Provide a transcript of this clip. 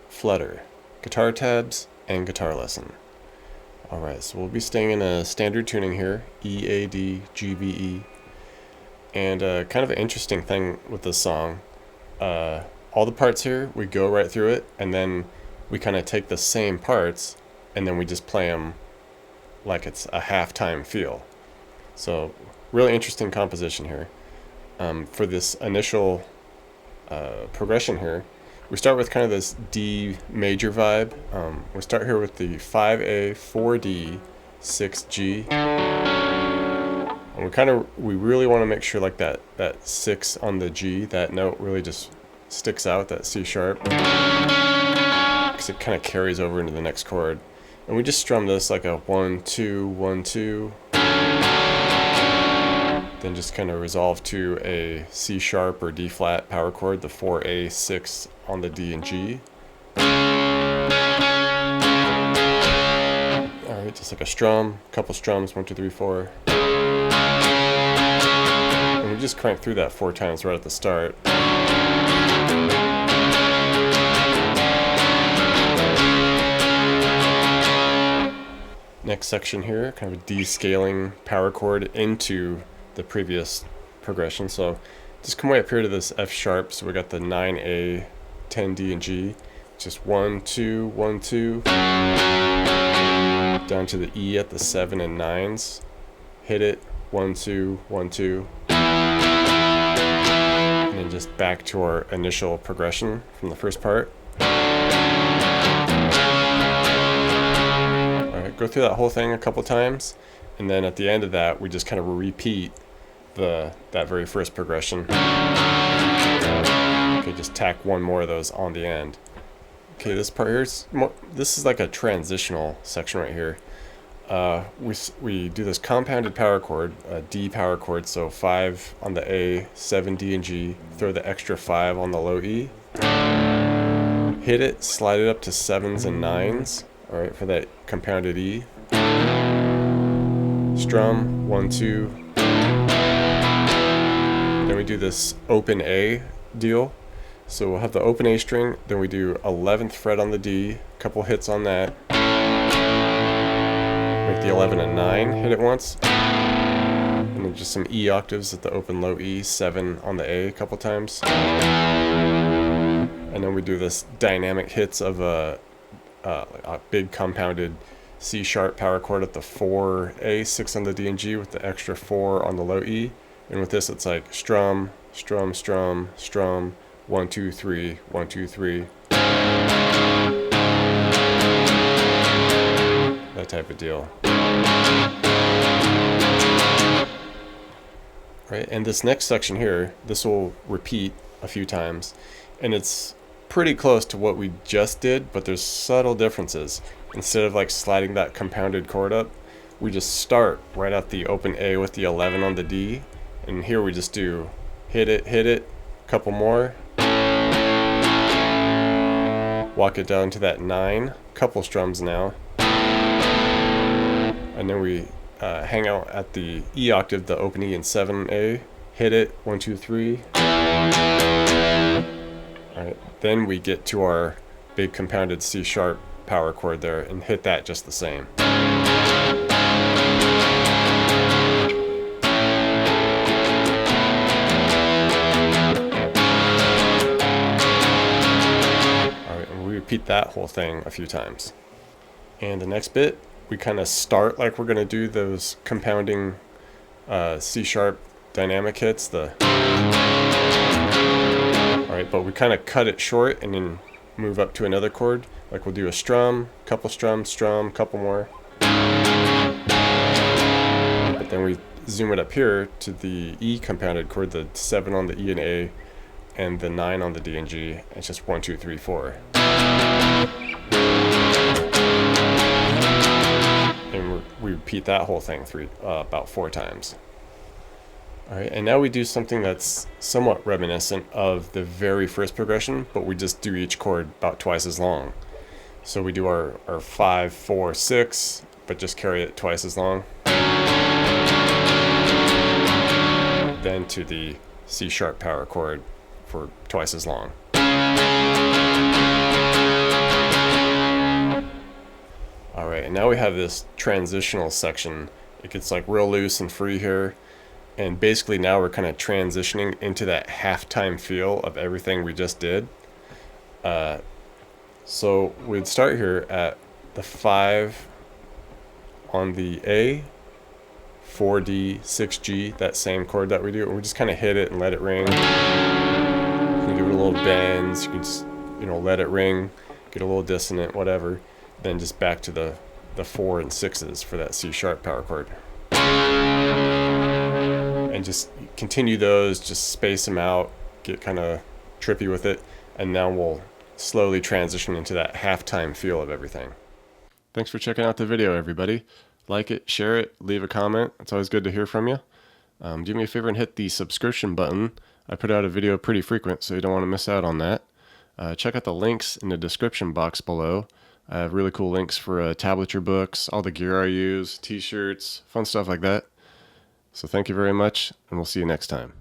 Flutter, guitar tabs, and guitar lesson. Alright, so we'll be staying in a standard tuning here, E, A, D, G, B, E. And kind of an interesting thing with this song, all the parts here, we go right through it, and then we kind of take the same parts, and then we just play them like it's a halftime feel. So, really interesting composition here. For this initial progression here, we start with kind of this D major vibe. We start here with the 5A, 4D, 6G. And we really want to make sure like that 6 on the G, that note really just sticks out, that C sharp, because it kind of carries over into the next chord. And we just strum this like a 1, 2, 1, 2. Then just kind of resolve to a C sharp or D flat power chord, the 4A, 6 on the D and G. Alright, just like a strum, couple strums, 1, 2, 3, 4. And we just crank through that 4 times right at the start. Next section here, kind of a descaling power chord into the previous progression. So just come way up here to this F sharp. So we got the 9A, 10D, and G. Just 1, 2, 1, 2. Down to the E at the 7 and 9s. Hit it, 1, 2, 1, 2. And then just back to our initial progression from the first part. Alright, go through that whole thing a couple times. And then at the end of that, we just kind of repeat that very first progression. Okay, just tack one more of those on the end. Okay, this part here this is like a transitional section right here. We do this compounded power chord, a D power chord, so 5 on the A, 7 D and G, throw the extra 5 on the low E. Hit it, slide it up to 7s and 9s, alright, for that compounded E. Strum, 1, 2. Then we do this open A deal. So we'll have the open A string, then we do 11th fret on the D, couple hits on that. Make the 11 a 9, hit it once. And then just some E octaves at the open low E, 7 on the A a couple times. And then we do this dynamic hits of a big compounded C sharp power chord at the 4A, 6 on the D and G with the extra 4 on the low E. And with this it's like strum, strum, strum, strum, 1, 2, 3, 1, 2, 3. That type of deal. Right, and this next section here, this will repeat a few times. And it's pretty close to what we just did, but there's subtle differences. Instead of like sliding that compounded chord up, we just start right at the open A with the 11 on the D. And here we just do hit it, couple more. Walk it down to that 9, couple strums now. And then we hang out at the E octave, the open E and 7A. Hit it, 1, 2, 3. Alright, then we get to our big compounded C sharp power chord there and hit that just the same. Repeat that whole thing a few times. And the next bit, we kind of start like we're going to do those compounding C sharp dynamic hits. Alright, but we kind of cut it short and then move up to another chord. Like we'll do a strum, couple strums, strum, couple more. But then we zoom it up here to the E compounded chord, the 7 on the E and A, and the 9 on the D and G. It's just 1, 2, 3, 4. And we repeat that whole thing about 4 times. Alright, and now we do something that's somewhat reminiscent of the very first progression, but we just do each chord about twice as long. So we do our 5, 4, 6, but just carry it twice as long. Then to the C sharp power chord for twice as long. now we have this transitional section. It gets like real loose and free here. And basically now we're kind of transitioning into that halftime feel of everything we just did. So we'd start here at the 5 on the A, 4D, 6G, that same chord that we do, and we just kind of hit it and let it ring. You can give it a little bends, you can just, let it ring, get a little dissonant, whatever. Then just back to the 4 and 6s for that C sharp power chord. And just continue those, just space them out, get kind of trippy with it, and now we'll slowly transition into that halftime feel of everything. Thanks for checking out the video, everybody. Like it, share it, leave a comment. It's always good to hear from you. Do me a favor and hit the subscription button. I put out a video pretty frequent, so you don't want to miss out on that. Check out the links in the description box below. I have really cool links for tablature books, all the gear I use, t-shirts, fun stuff like that. So thank you very much, and we'll see you next time.